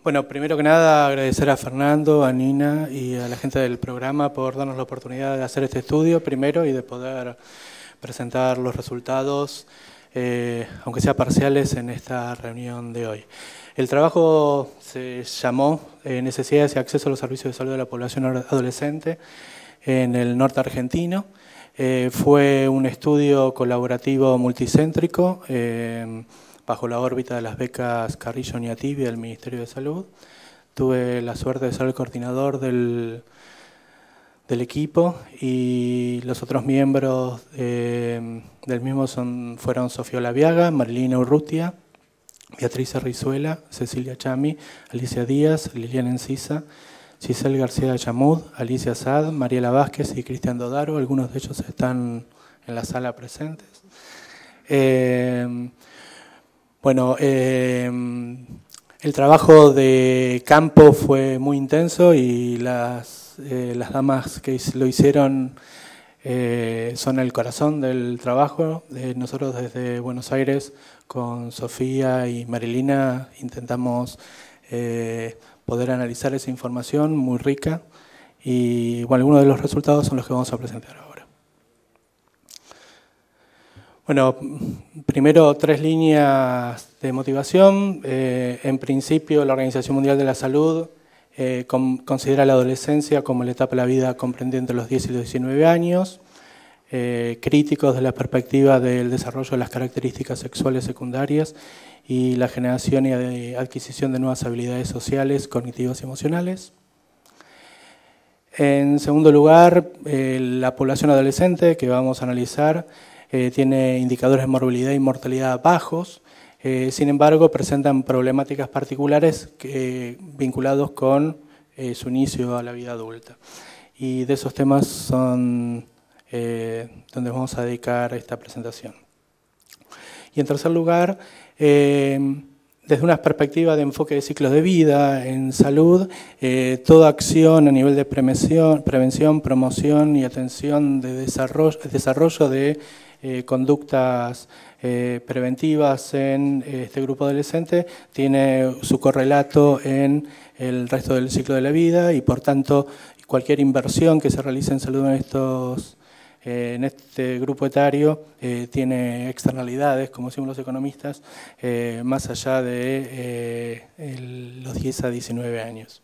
Bueno, primero que nada agradecer a Fernando, a Nina y a la gente del programa por darnos la oportunidad de hacer este estudio primero y de poder presentar los resultados, aunque sea parciales, en esta reunión de hoy. El trabajo se llamó Necesidades y acceso a los servicios de salud de la población adolescente en el norte argentino. Fue un estudio colaborativo multicéntrico bajo la órbita de las becas Carrillo-Niativi del Ministerio de Salud. Tuve la suerte de ser el coordinador del equipo y los otros miembros del mismo fueron Sofía Olaviaga, Marilina Urrutia, Beatriz Rizuela, Cecilia Chami, Alicia Díaz, Liliana Encisa, Giselle García Chamud, Alicia Saad, Mariela Vázquez y Cristian Dodaro. Algunos de ellos están en la sala presentes. Bueno, el trabajo de campo fue muy intenso y las damas que lo hicieron son el corazón del trabajo. Nosotros desde Buenos Aires con Sofía y Marilina intentamos poder analizar esa información muy rica y bueno, algunos de los resultados son los que vamos a presentar ahora. Bueno, primero 3 líneas de motivación. En principio, la Organización Mundial de la Salud considera la adolescencia como la etapa de la vida comprendida entre los 10 y los 19 años, críticos de la perspectiva del desarrollo de las características sexuales secundarias y la generación y adquisición de nuevas habilidades sociales, cognitivas y emocionales. En segundo lugar, la población adolescente que vamos a analizar tiene indicadores de morbilidad y mortalidad bajos, sin embargo presentan problemáticas particulares vinculados con su inicio a la vida adulta. Y de esos temas son donde vamos a dedicar esta presentación. Y en tercer lugar, desde una perspectiva de enfoque de ciclos de vida en salud, toda acción a nivel de prevención, promoción y atención de desarrollo de conductas preventivas en este grupo adolescente tiene su correlato en el resto del ciclo de la vida y por tanto cualquier inversión que se realice en salud en este grupo etario tiene externalidades, como decimos los economistas, más allá de los 10 a 19 años.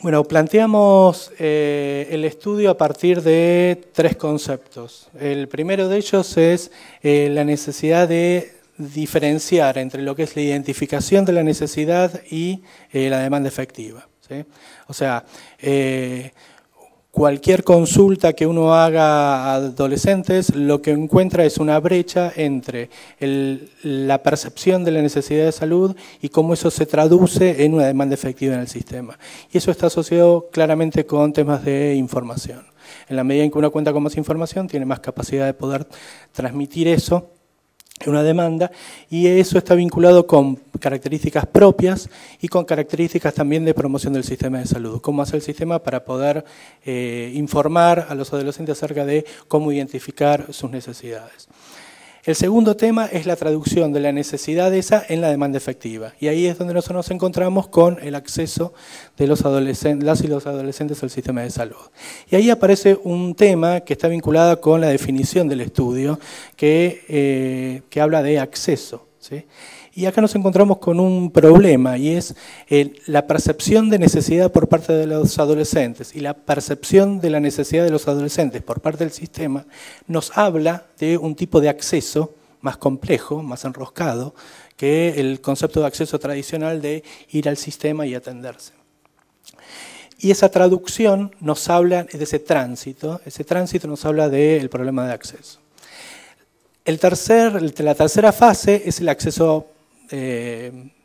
Bueno, planteamos el estudio a partir de 3 conceptos. El primero de ellos es la necesidad de diferenciar entre lo que es la identificación de la necesidad y la demanda efectiva, ¿sí? O sea, cualquier consulta que uno haga a adolescentes lo que encuentra es una brecha entre la percepción de la necesidad de salud y cómo eso se traduce en una demanda efectiva en el sistema. Y eso está asociado claramente con temas de información. En la medida en que uno cuenta con más información, tiene más capacidad de poder transmitir eso en una demanda, y eso está vinculado con características propias y con características también de promoción del sistema de salud. Cómo hace el sistema para poder informar a los adolescentes acerca de cómo identificar sus necesidades. El segundo tema es la traducción de la necesidad esa en la demanda efectiva. Y ahí es donde nosotros nos encontramos con el acceso de las y los adolescentes al sistema de salud. Y ahí aparece un tema que está vinculado con la definición del estudio, que habla de acceso, ¿sí? Y acá nos encontramos con un problema y es la percepción de necesidad por parte de los adolescentes y la percepción de la necesidad de los adolescentes por parte del sistema nos habla de un tipo de acceso más complejo, más enroscado, que el concepto de acceso tradicional de ir al sistema y atenderse. Y esa traducción nos habla de ese tránsito nos habla del problema de acceso. La tercera fase es el acceso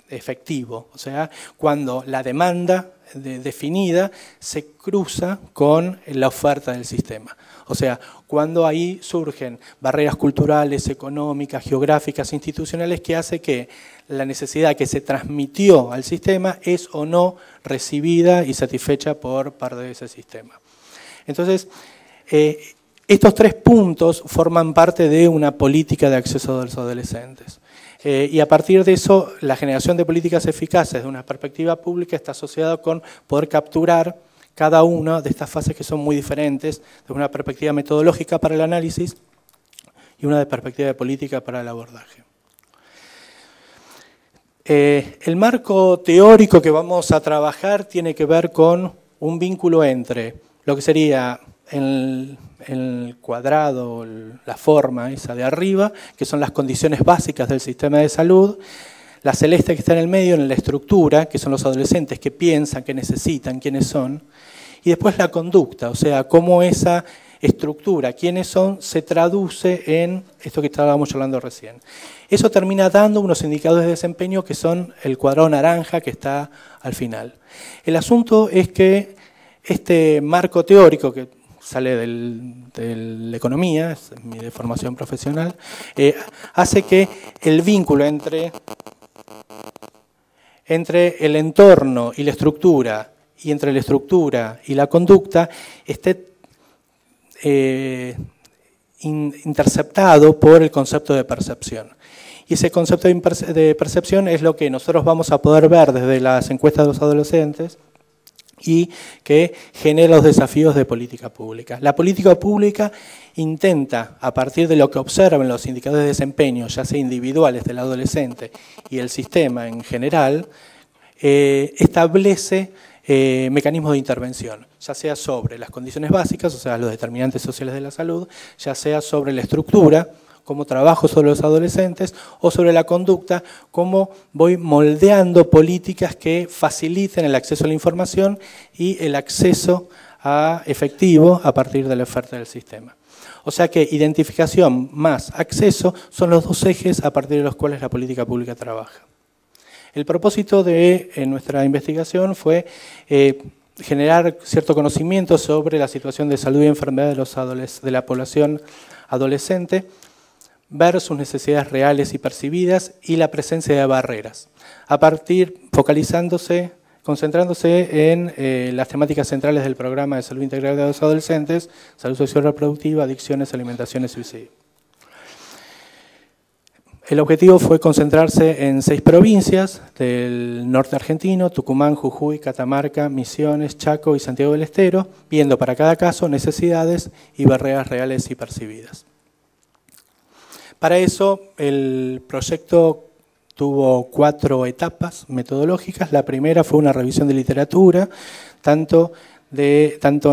efectivo, o sea, cuando la demanda definida se cruza con la oferta del sistema. O sea, cuando ahí surgen barreras culturales, económicas, geográficas, institucionales que hace que la necesidad que se transmitió al sistema es o no recibida y satisfecha por parte de ese sistema. Entonces, estos 3 puntos forman parte de una política de acceso de los adolescentes. Y a partir de eso, la generación de políticas eficaces de una perspectiva pública está asociada con poder capturar cada una de estas fases que son muy diferentes, de una perspectiva metodológica para el análisis y una de perspectiva de política para el abordaje. El marco teórico que vamos a trabajar tiene que ver con un vínculo entre lo que sería el cuadrado, la forma esa de arriba, que son las condiciones básicas del sistema de salud, la celeste que está en el medio, en la estructura, que son los adolescentes que piensan, que necesitan, quiénes son, y después la conducta, o sea, cómo esa estructura, quiénes son, se traduce en esto que estábamos hablando recién. Eso termina dando unos indicadores de desempeño que son el cuadrado naranja que está al final. El asunto es que este marco teórico que sale de la economía, es mi de formación profesional, hace que el vínculo entre el entorno y la estructura, y entre la estructura y la conducta, esté interceptado por el concepto de percepción. Y ese concepto de percepción es lo que nosotros vamos a poder ver desde las encuestas de los adolescentes y que genera los desafíos de política pública. La política pública intenta, a partir de lo que observan los indicadores de desempeño, ya sea individuales del adolescente y el sistema en general, establece mecanismos de intervención, ya sea sobre las condiciones básicas, o sea, los determinantes sociales de la salud, ya sea sobre la estructura, como trabajo sobre los adolescentes, o sobre la conducta, cómo voy moldeando políticas que faciliten el acceso a la información y el acceso efectivo a partir de la oferta del sistema. O sea que identificación más acceso son los dos ejes a partir de los cuales la política pública trabaja. El propósito de nuestra investigación fue generar cierto conocimiento sobre la situación de salud y enfermedad de la población adolescente, ver sus necesidades reales y percibidas y la presencia de barreras, concentrándose en las temáticas centrales del programa de salud integral de los adolescentes, salud sexual y reproductiva, adicciones, alimentación y suicidio. El objetivo fue concentrarse en 6 provincias del norte argentino: Tucumán, Jujuy, Catamarca, Misiones, Chaco y Santiago del Estero, viendo para cada caso necesidades y barreras reales y percibidas. Para eso, el proyecto tuvo 4 etapas metodológicas. La primera fue una revisión de literatura, tanto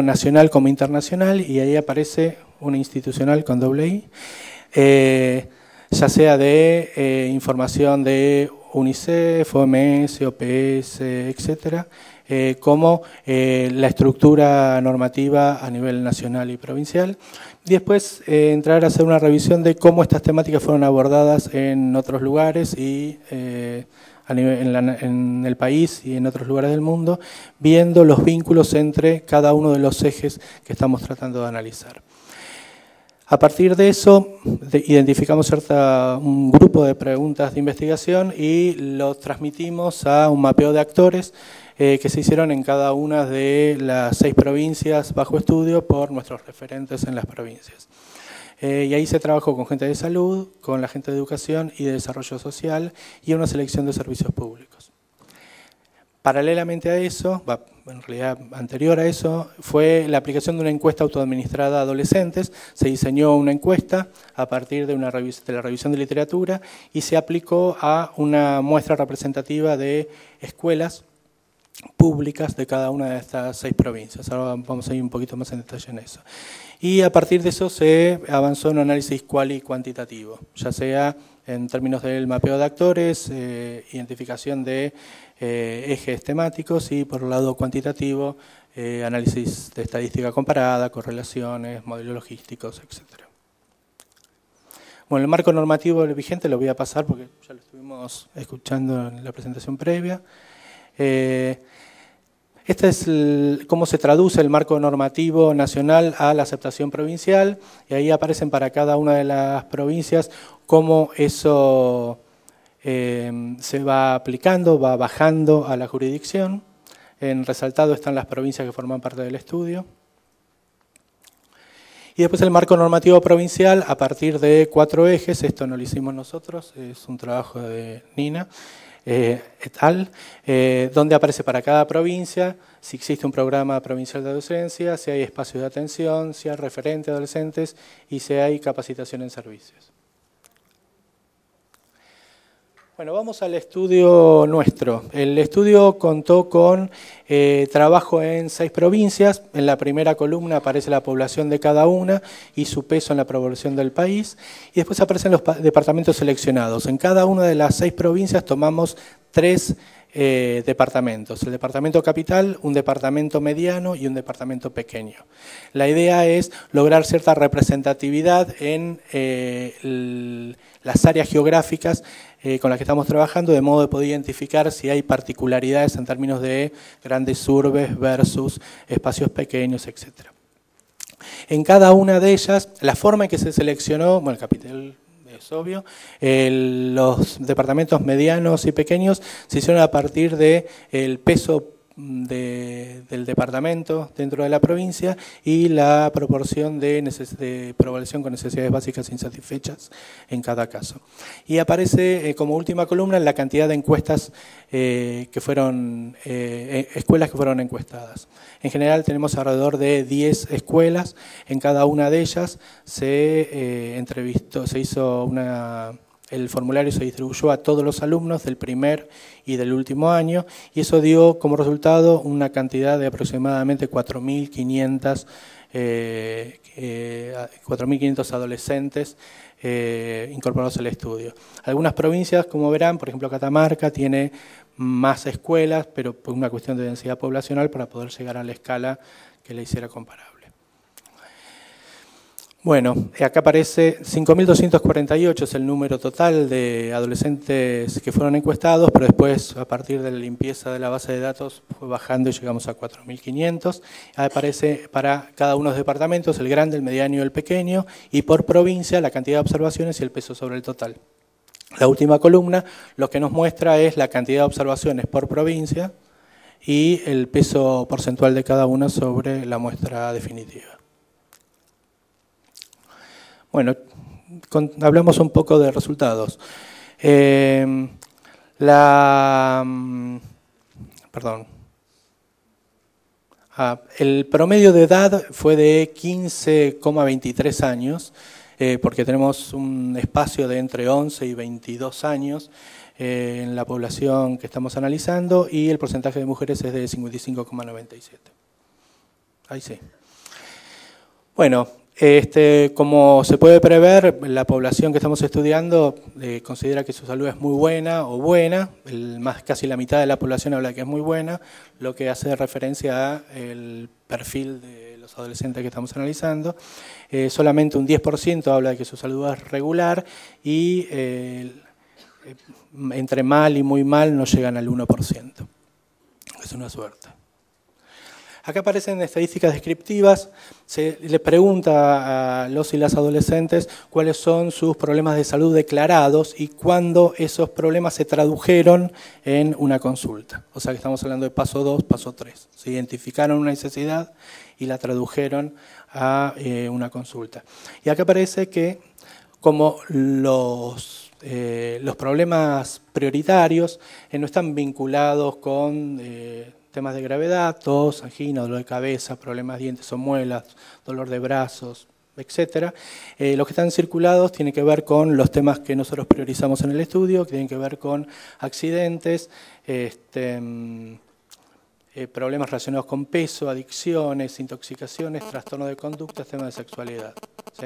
nacional como internacional, y ahí aparece una institucional con doble I, ya sea de información de UNICEF, OMS, OPS, etcétera, como la estructura normativa a nivel nacional y provincial. Y después entrar a hacer una revisión de cómo estas temáticas fueron abordadas en otros lugares y en el país y en otros lugares del mundo, viendo los vínculos entre cada uno de los ejes que estamos tratando de analizar. A partir de eso, identificamos un grupo de preguntas de investigación y lo transmitimos a un mapeo de actores que se hicieron en cada una de las 6 provincias bajo estudio por nuestros referentes en las provincias. Y ahí se trabajó con gente de salud, con la gente de educación y de desarrollo social y una selección de servicios públicos. Paralelamente a eso, en realidad anterior a eso, fue la aplicación de una encuesta autoadministrada a adolescentes. Se diseñó una encuesta a partir de la revisión de literatura y se aplicó a una muestra representativa de escuelas públicas de cada una de estas 6 provincias. Ahora vamos a ir un poquito más en detalle en eso. Y a partir de eso se avanzó en un análisis cual y cuantitativo, ya sea en términos del mapeo de actores, identificación de ejes temáticos y por el lado cuantitativo, análisis de estadística comparada, correlaciones, modelos logísticos, etc. Bueno, el marco normativo vigente lo voy a pasar porque ya lo estuvimos escuchando en la presentación previa. Este es cómo se traduce el marco normativo nacional a la aceptación provincial, y ahí aparecen para cada una de las provincias cómo eso se va aplicando, va bajando a la jurisdicción. En resaltado están las provincias que forman parte del estudio. Y después el marco normativo provincial a partir de 4 ejes, esto no lo hicimos nosotros, es un trabajo de Nina et al, donde aparece para cada provincia si existe un programa provincial de docencia, si hay espacios de atención, si hay referente a adolescentes y si hay capacitación en servicios. Bueno, vamos al estudio nuestro. El estudio contó con trabajo en 6 provincias. En la primera columna aparece la población de cada una y su peso en la población del país. Y después aparecen los departamentos seleccionados. En cada una de las 6 provincias tomamos 3 departamentos. El departamento capital, un departamento mediano y un departamento pequeño. La idea es lograr cierta representatividad en las áreas geográficas con las que estamos trabajando, de modo de poder identificar si hay particularidades en términos de grandes urbes versus espacios pequeños, etc. En cada una de ellas, la forma en que se seleccionó, bueno, el capital es obvio, los departamentos medianos y pequeños se hicieron a partir del peso del departamento dentro de la provincia y la proporción de población con necesidades básicas insatisfechas en cada caso. Y aparece como última columna la cantidad de encuestas escuelas que fueron encuestadas. En general tenemos alrededor de 10 escuelas, en cada una de ellas el formulario se distribuyó a todos los alumnos del primer y del último año y eso dio como resultado una cantidad de aproximadamente 4.500 adolescentes incorporados al estudio. Algunas provincias, como verán, por ejemplo Catamarca, tiene más escuelas, pero por una cuestión de densidad poblacional para poder llegar a la escala que le hiciera comparable. Bueno, acá aparece 5.248 es el número total de adolescentes que fueron encuestados, pero después, a partir de la limpieza de la base de datos, fue bajando y llegamos a 4.500. Aparece para cada uno de los departamentos, el grande, el mediano y el pequeño, y por provincia la cantidad de observaciones y el peso sobre el total. La última columna lo que nos muestra es la cantidad de observaciones por provincia y el peso porcentual de cada una sobre la muestra definitiva. Bueno, hablemos un poco de resultados. El promedio de edad fue de 15,23 años, porque tenemos un espacio de entre 11 y 22 años en la población que estamos analizando y el porcentaje de mujeres es de 55,97. Ahí sí. Bueno. Como se puede prever, la población que estamos estudiando considera que su salud es muy buena o buena, casi la mitad de la población habla que es muy buena, lo que hace referencia al perfil de los adolescentes que estamos analizando. Solamente un 10% habla de que su salud es regular y entre mal y muy mal no llegan al 1%. Es una suerte. Acá aparecen estadísticas descriptivas, se le pregunta a los y las adolescentes cuáles son sus problemas de salud declarados y cuándo esos problemas se tradujeron en una consulta. O sea que estamos hablando de paso 2, paso 3. Se identificaron una necesidad y la tradujeron a una consulta. Y acá aparece que como los problemas prioritarios no están vinculados con temas de gravedad, tos, angina, dolor de cabeza, problemas de dientes o muelas, dolor de brazos, etc. Los que están circulados tienen que ver con los temas que nosotros priorizamos en el estudio, que tienen que ver con accidentes, problemas relacionados con peso, adicciones, intoxicaciones, trastorno de conducta, temas de sexualidad. ¿Sí?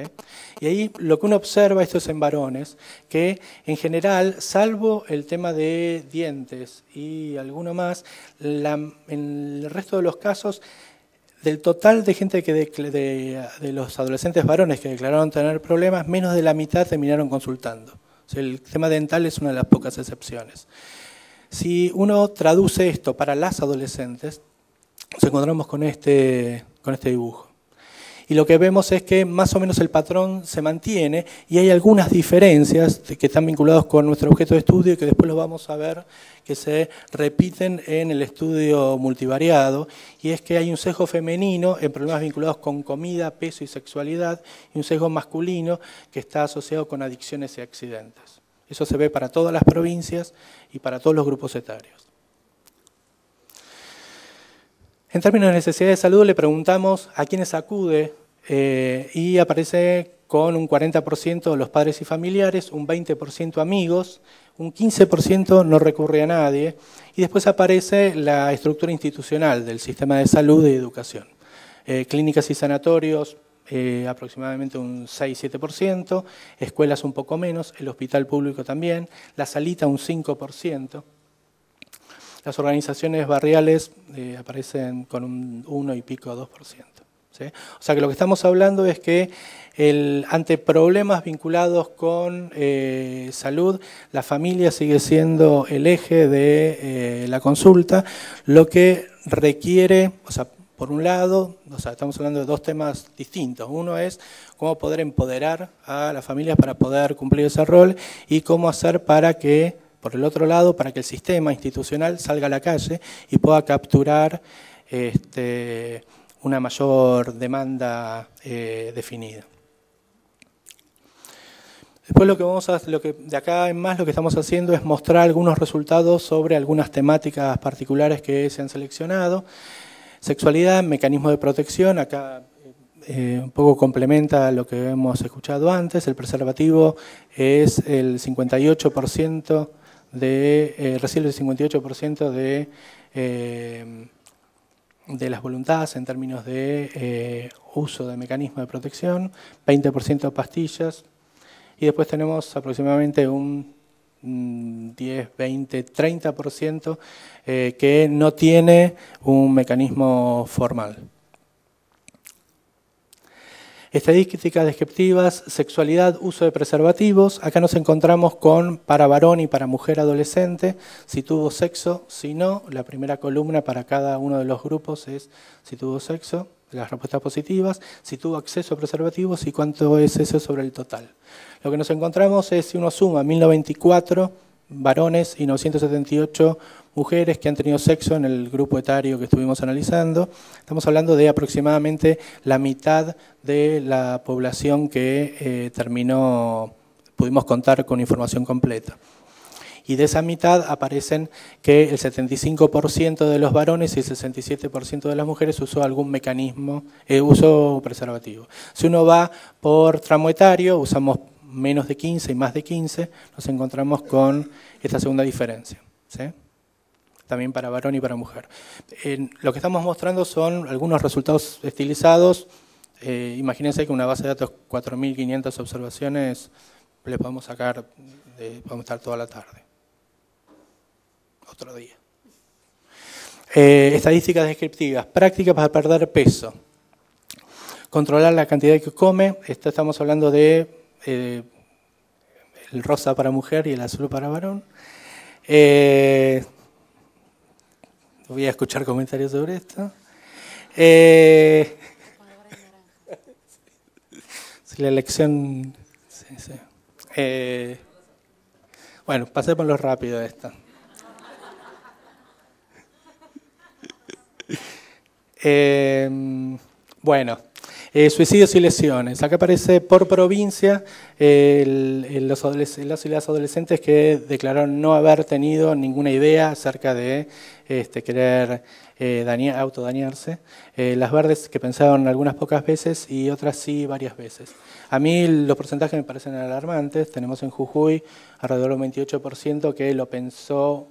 Y ahí lo que uno observa, esto es en varones, que en general, salvo el tema de dientes y alguno más, en el resto de los casos, del total de gente de los adolescentes varones que declararon tener problemas, menos de la mitad terminaron consultando. O sea, el tema dental es una de las pocas excepciones. Si uno traduce esto para las adolescentes, nos encontramos con este dibujo. Y lo que vemos es que más o menos el patrón se mantiene y hay algunas diferencias que están vinculadas con nuestro objeto de estudio y que después lo vamos a ver que se repiten en el estudio multivariado, y es que hay un sesgo femenino en problemas vinculados con comida, peso y sexualidad, y un sesgo masculino que está asociado con adicciones y accidentes. Eso se ve para todas las provincias y para todos los grupos etarios. En términos de necesidad de salud le preguntamos a quiénes acude y aparece con un 40% los padres y familiares, un 20% amigos, un 15% no recurre a nadie y después aparece la estructura institucional del sistema de salud y educación. Clínicas y sanatorios aproximadamente un 6-7%, escuelas un poco menos, el hospital público también, la salita un 5%. Las organizaciones barriales aparecen con un 1 y pico, 2%. ¿Sí? O sea que lo que estamos hablando es que ante problemas vinculados con salud, la familia sigue siendo el eje de la consulta, lo que requiere, o sea, por un lado, estamos hablando de dos temas distintos. Uno es cómo poder empoderar a las familias para poder cumplir ese rol y cómo hacer para que, por el otro lado, para que el sistema institucional salga a la calle y pueda capturar una mayor demanda definida. Después de acá en más lo que estamos haciendo es mostrar algunos resultados sobre algunas temáticas particulares que se han seleccionado. Sexualidad, mecanismo de protección, acá un poco complementa lo que hemos escuchado antes. El preservativo es el 58% recibe el 58% de las voluntades en términos de uso de mecanismo de protección, 20% pastillas, y después tenemos aproximadamente un 10, 20, 30% que no tiene un mecanismo formal. Estadísticas descriptivas, sexualidad, uso de preservativos. Acá nos encontramos con para varón y para mujer adolescente, si tuvo sexo, si no. La primera columna para cada uno de los grupos es si tuvo sexo, las respuestas positivas, si tuvo acceso a preservativos y cuánto es eso sobre el total. Lo que nos encontramos es si uno suma 1094 varones y 978 mujeres que han tenido sexo en el grupo etario que estuvimos analizando. Estamos hablando de aproximadamente la mitad de la población que pudimos contar con información completa. Y de esa mitad aparecen que el 75% de los varones y el 67% de las mujeres usó algún mecanismo, usó preservativo. Si uno va por tramo etario, usamos menos de 15 y más de 15, nos encontramos con esta segunda diferencia, ¿sí? También para varón y para mujer. Lo que estamos mostrando son algunos resultados estilizados. Imagínense que una base de datos 4.500 observaciones le podemos sacar, podemos estar toda la tarde. Otro día. Estadísticas descriptivas, prácticas para perder peso. Controlar la cantidad que come, esto estamos hablando de el rosa para mujer y el azul para varón. Voy a escuchar comentarios sobre esto. La elección... Sí. Bueno, pasémoslo rápido esto. Bueno, suicidios y lesiones. Acá aparece por provincia los y las adolescentes que declararon no haber tenido ninguna idea acerca de querer autodañarse. Las verdes que pensaron algunas pocas veces y otras sí varias veces. A mí los porcentajes me parecen alarmantes. Tenemos en Jujuy alrededor del 28% que lo pensó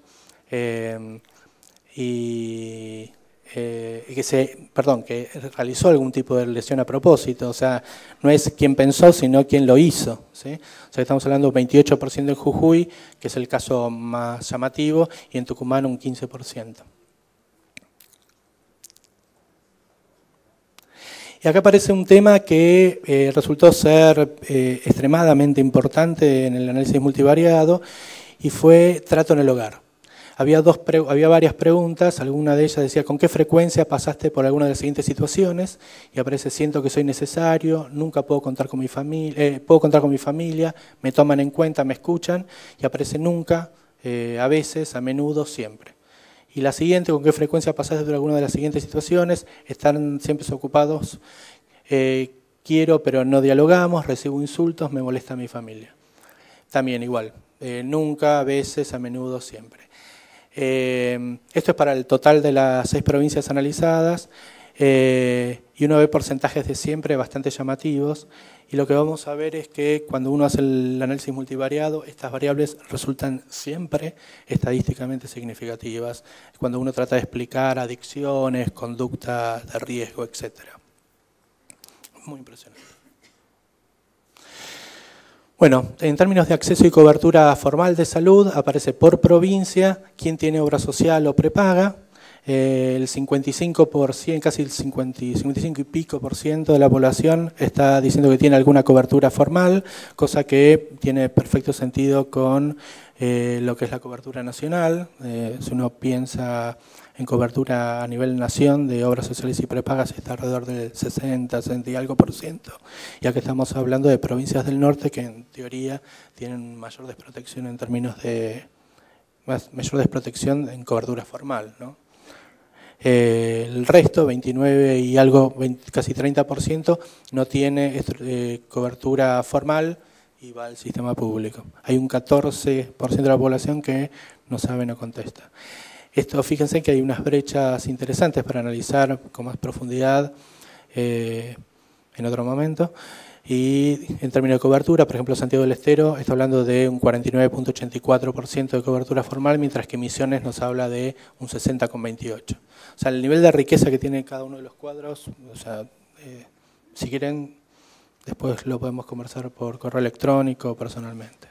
que realizó algún tipo de lesión a propósito. O sea, no es quien pensó, sino quien lo hizo, ¿sí? O sea, estamos hablando de un 28% en Jujuy, que es el caso más llamativo, y en Tucumán un 15%. Y acá aparece un tema que resultó ser extremadamente importante en el análisis multivariado, y fue trato en el hogar. Había varias preguntas, alguna de ellas decía, ¿con qué frecuencia pasaste por alguna de las siguientes situaciones? Y aparece, siento que soy necesario, nunca puedo contar con mi familia, me toman en cuenta, me escuchan, y aparece nunca, a veces, a menudo, siempre. Y la siguiente, ¿con qué frecuencia pasaste por alguna de las siguientes situaciones? Están siempre ocupados, quiero pero no dialogamos, recibo insultos, me molesta mi familia. También igual, nunca, a veces, a menudo, siempre. Esto es para el total de las 6 provincias analizadas y uno ve porcentajes de siempre bastante llamativos, y lo que vamos a ver es que cuando uno hace el análisis multivariado, estas variables resultan siempre estadísticamente significativas cuando uno trata de explicar adicciones, conductas de riesgo, etc. Muy impresionante. Bueno, en términos de acceso y cobertura formal de salud, aparece por provincia quién tiene obra social o prepaga. El 55%, casi el 55 y pico por ciento de la población está diciendo que tiene alguna cobertura formal, cosa que tiene perfecto sentido con lo que es la cobertura nacional. Si uno piensa en cobertura a nivel nación de obras sociales y prepagas, está alrededor del 60 y algo por ciento. Ya que estamos hablando de provincias del norte que en teoría tienen mayor desprotección en términos de mayor desprotección en cobertura formal, ¿no? El resto, 29 y algo, casi 30%, no tiene cobertura formal y va al sistema público. Hay un 14% de la población que no sabe, no contesta. Esto, fíjense que hay unas brechas interesantes para analizar con más profundidad en otro momento. Y en términos de cobertura, por ejemplo, Santiago del Estero está hablando de un 49.84% de cobertura formal, mientras que Misiones nos habla de un 60,28%. O sea, el nivel de riqueza que tiene cada uno de los cuadros, o sea, si quieren, después lo podemos conversar por correo electrónico o personalmente.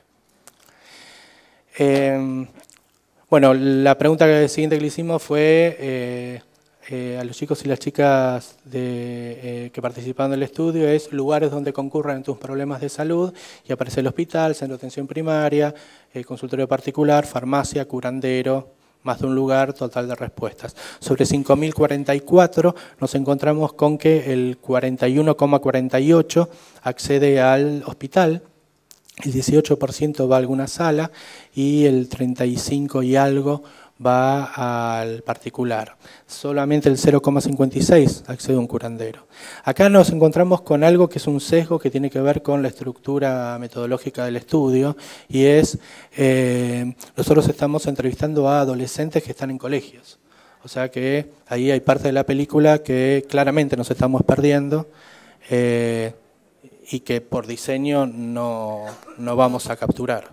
Bueno, la pregunta siguiente que le hicimos fue a los chicos y las chicas que participaron del estudio es lugares donde concurran tus problemas de salud, y aparece el hospital, centro de atención primaria, consultorio particular, farmacia, curandero, más de un lugar, total de respuestas. Sobre 5.044 nos encontramos con que el 41,48 accede al hospital, el 18% va a alguna sala y el 35 y algo va al particular. Solamente el 0,56 accede a un curandero. Acá nos encontramos con algo que es un sesgo que tiene que ver con la estructura metodológica del estudio, y es, nosotros estamos entrevistando a adolescentes que están en colegios. O sea que ahí hay parte de la película que claramente nos estamos perdiendo y que por diseño no vamos a capturar.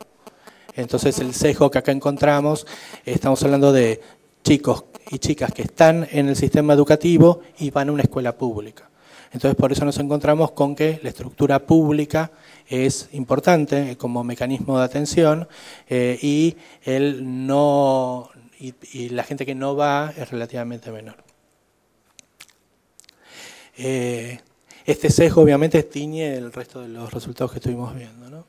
Entonces el sesgo que acá encontramos, estamos hablando de chicos y chicas que están en el sistema educativo y van a una escuela pública. Entonces por eso nos encontramos con que la estructura pública es importante como mecanismo de atención y la gente que no va es relativamente menor. Este sesgo obviamente tiñe el resto de los resultados que estuvimos viendo, ¿no?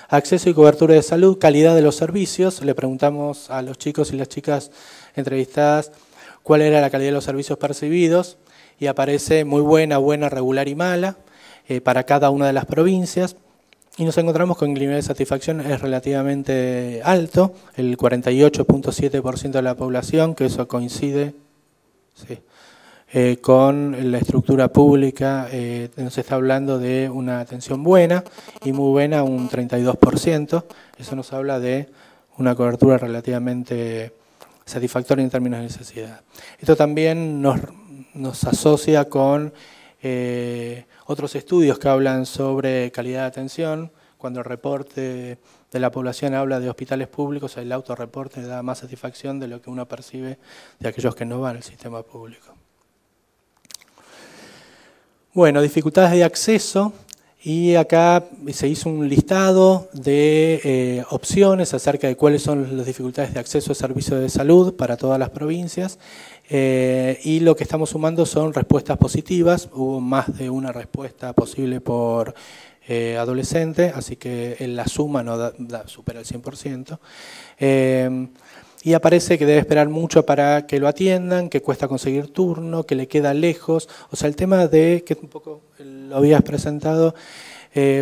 Acceso y cobertura de salud, calidad de los servicios. Le preguntamos a los chicos y las chicas entrevistadas cuál era la calidad de los servicios percibidos, y aparece muy buena, buena, regular y mala para cada una de las provincias. Y nos encontramos con que el nivel de satisfacción es relativamente alto, el 48,7% de la población, que eso coincide, sí, con la estructura pública. Nos está hablando de una atención buena y muy buena, un 32%. Eso nos habla de una cobertura relativamente satisfactoria en términos de necesidad. Esto también nos asocia con otros estudios que hablan sobre calidad de atención. Cuando el reporte de la población habla de hospitales públicos, el autorreporte da más satisfacción de lo que uno percibe de aquellos que no van al sistema público. Bueno, dificultades de acceso, y acá se hizo un listado de opciones acerca de cuáles son las dificultades de acceso a servicios de salud para todas las provincias, y lo que estamos sumando son respuestas positivas. Hubo más de una respuesta posible por adolescente, así que la suma no supera el 100%. y aparece que debe esperar mucho para que lo atiendan, que cuesta conseguir turno, que le queda lejos. O sea, el tema de, que un poco lo habías presentado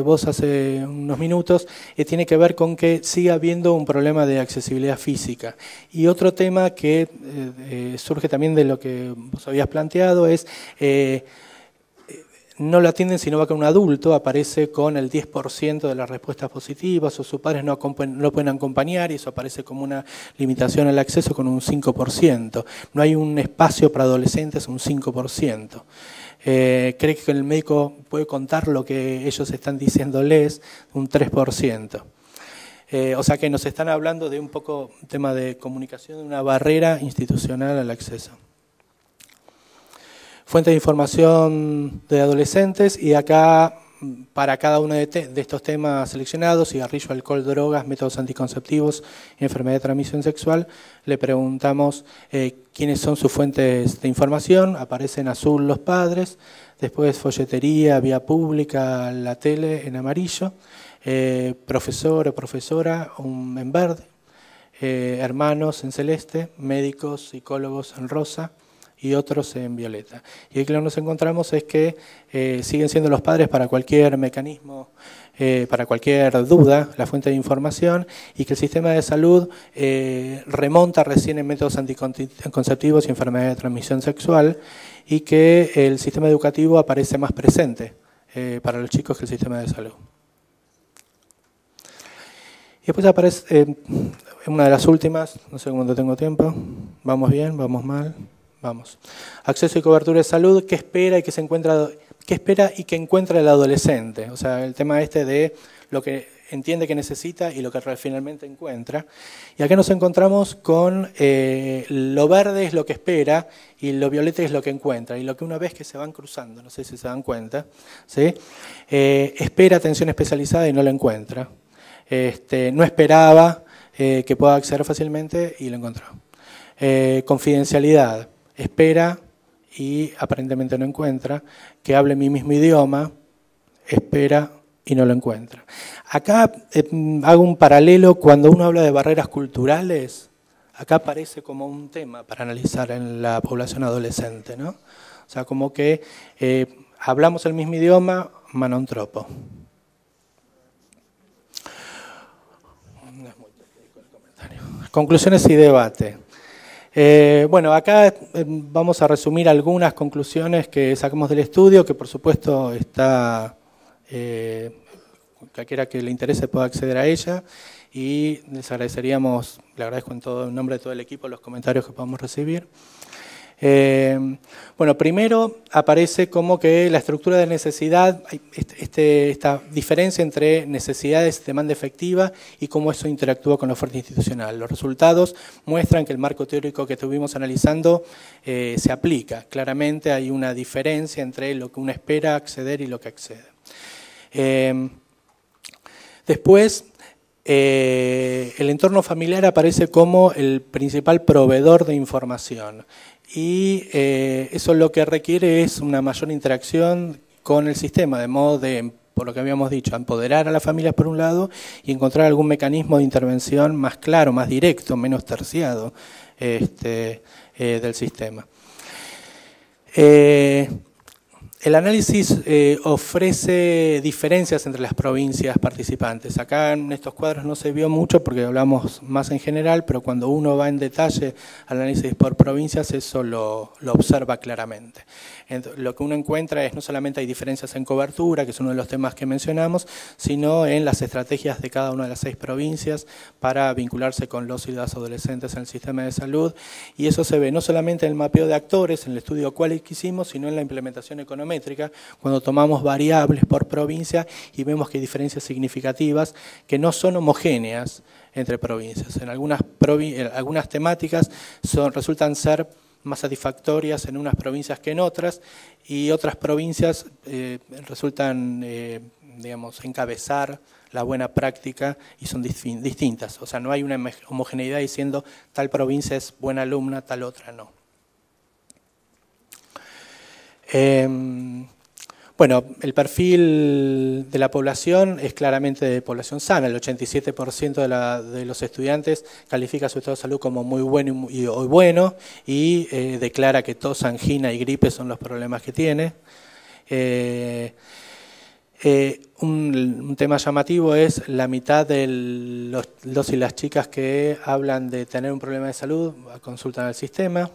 vos hace unos minutos, tiene que ver con que sigue habiendo un problema de accesibilidad física. Y otro tema que surge también de lo que vos habías planteado es no lo atienden si no va con un adulto, aparece con el 10% de las respuestas positivas, o sus padres no lo pueden acompañar, y eso aparece como una limitación al acceso con un 5%. No hay un espacio para adolescentes, un 5%. ¿Cree que el médico puede contar lo que ellos están diciéndoles? Un 3%. O sea que nos están hablando de un poco tema de comunicación, de una barrera institucional al acceso. Fuente de información de adolescentes, y acá para cada uno de estos temas seleccionados, cigarrillo, alcohol, drogas, métodos anticonceptivos y enfermedad de transmisión sexual, le preguntamos quiénes son sus fuentes de información. Aparece en azul los padres, después folletería, vía pública, la tele en amarillo, profesor o profesora en verde, hermanos en celeste, médicos, psicólogos en rosa, y otros en violeta. Y aquí lo que nos encontramos es que siguen siendo los padres para cualquier mecanismo, para cualquier duda, la fuente de información, y que el sistema de salud remonta recién en métodos anticonceptivos y enfermedades de transmisión sexual, y que el sistema educativo aparece más presente para los chicos que el sistema de salud. Y después aparece una de las últimas, no sé cuánto tengo tiempo, vamos bien, vamos mal. Vamos. Acceso y cobertura de salud, ¿qué espera y qué encuentra el adolescente? O sea, el tema de lo que entiende que necesita y lo que finalmente encuentra. Y acá nos encontramos con lo verde es lo que espera y lo violeta es lo que encuentra. Y lo que una vez que se van cruzando, no sé si se dan cuenta, ¿sí? Espera atención especializada y no la encuentra. No esperaba que pueda acceder fácilmente y lo encontró. Confidencialidad. Espera y aparentemente no encuentra, que hable mi mismo idioma, espera y no lo encuentra. Acá hago un paralelo, cuando uno habla de barreras culturales, acá aparece como un tema para analizar en la población adolescente, ¿no? O sea, como que hablamos el mismo idioma, ma non troppo. Conclusiones y debate. Bueno, acá vamos a resumir algunas conclusiones que sacamos del estudio, que por supuesto está, cualquiera que le interese pueda acceder a ella, y les agradeceríamos, le agradezco en nombre de todo el equipo los comentarios que podamos recibir. Bueno, primero aparece como que la estructura de necesidad, esta diferencia entre necesidades y demanda efectiva y cómo eso interactúa con la oferta institucional. Los resultados muestran que el marco teórico que estuvimos analizando se aplica. Claramente hay una diferencia entre lo que uno espera acceder y lo que accede. Después, el entorno familiar aparece como el principal proveedor de información. Y eso lo que requiere es una mayor interacción con el sistema, de modo de, por lo que habíamos dicho, empoderar a las familias por un lado y encontrar algún mecanismo de intervención más claro, más directo, menos terciado del sistema. El análisis ofrece diferencias entre las provincias participantes. Acá en estos cuadros no se vio mucho porque hablamos más en general, pero cuando uno va en detalle al análisis por provincias, eso lo observa claramente. Entonces, lo que uno encuentra es no solamente hay diferencias en cobertura, que es uno de los temas que mencionamos, sino en las estrategias de cada una de las 6 provincias para vincularse con los y las adolescentes en el sistema de salud. Y eso se ve no solamente en el mapeo de actores, en el estudio cual que hicimos, sino en la implementación econométrica, cuando tomamos variables por provincia y vemos que hay diferencias significativas que no son homogéneas entre provincias. En algunas temáticas resultan ser más satisfactorias en unas provincias que en otras, y otras provincias resultan, digamos, encabezar la buena práctica y son distintas. O sea, no hay una homogeneidad diciendo tal provincia es buena alumna, tal otra no. Bueno, el perfil de la población es claramente de población sana. El 87% de los estudiantes califica su estado de salud como muy bueno y bueno y declara que tos, angina y gripe son los problemas que tiene. Un tema llamativo es la mitad de los y las chicas que hablan de tener un problema de salud consultan al sistema.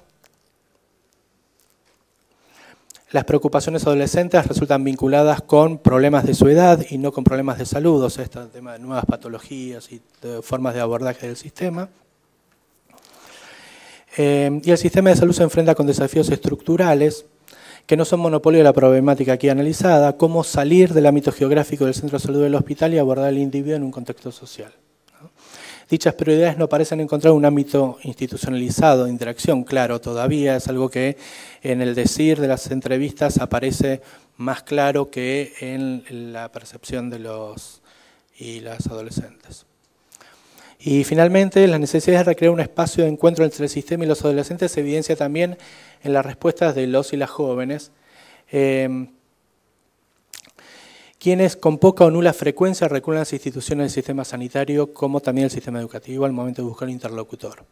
Las preocupaciones adolescentes resultan vinculadas con problemas de su edad y no con problemas de salud, o sea, este tema de nuevas patologías y de formas de abordaje del sistema. Y el sistema de salud se enfrenta con desafíos estructurales que no son monopolio de la problemática aquí analizada, cómo salir del ámbito geográfico del centro de salud del hospital y abordar al individuo en un contexto social. Dichas prioridades no parecen encontrar un ámbito institucionalizado de interacción, claro, todavía es algo que en el decir de las entrevistas aparece más claro que en la percepción de los y las adolescentes. Y finalmente, la necesidad de recrear un espacio de encuentro entre el sistema y los adolescentes se evidencia también en las respuestas de los y las jóvenes, quienes con poca o nula frecuencia recurren a las instituciones del sistema sanitario como también el sistema educativo al momento de buscar un interlocutor.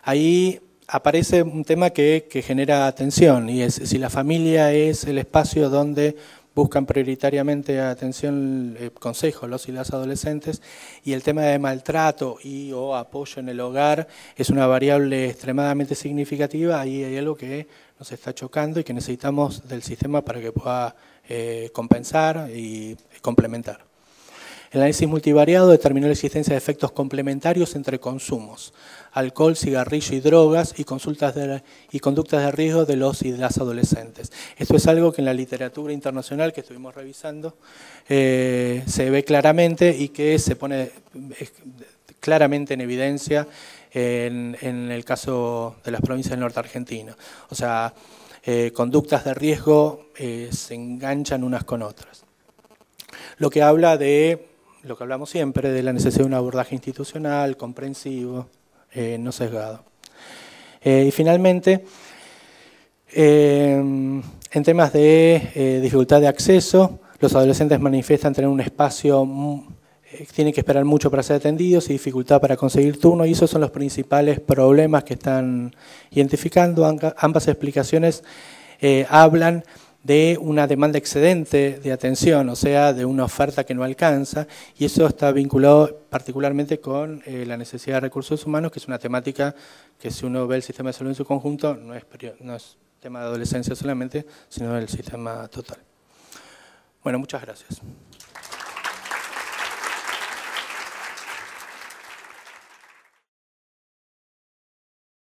Ahí aparece un tema que genera atención y es si la familia es el espacio donde buscan prioritariamente atención, consejo los y las adolescentes y el tema de maltrato y o apoyo en el hogar es una variable extremadamente significativa, ahí hay algo que nos está chocando y que necesitamos del sistema para que pueda compensar y complementar. El análisis multivariado determinó la existencia de efectos complementarios entre consumos, alcohol, cigarrillo y drogas y conductas de riesgo de los y de las adolescentes. Esto es algo que en la literatura internacional que estuvimos revisando se ve claramente y que se pone claramente en evidencia en el caso de las provincias del norte argentino. O sea, conductas de riesgo se enganchan unas con otras. Lo que habla de lo que hablamos siempre, de la necesidad de un abordaje institucional, comprensivo, no sesgado. Y finalmente, en temas de dificultad de acceso, los adolescentes manifiestan tener un espacio, tienen que esperar mucho para ser atendidos y dificultad para conseguir turno, y esos son los principales problemas que están identificando. Ambas explicaciones hablan de una demanda excedente de atención, o sea, de una oferta que no alcanza, y eso está vinculado particularmente con la necesidad de recursos humanos, que es una temática que si uno ve el sistema de salud en su conjunto, no es tema de adolescencia solamente, sino del sistema total. Bueno, muchas gracias.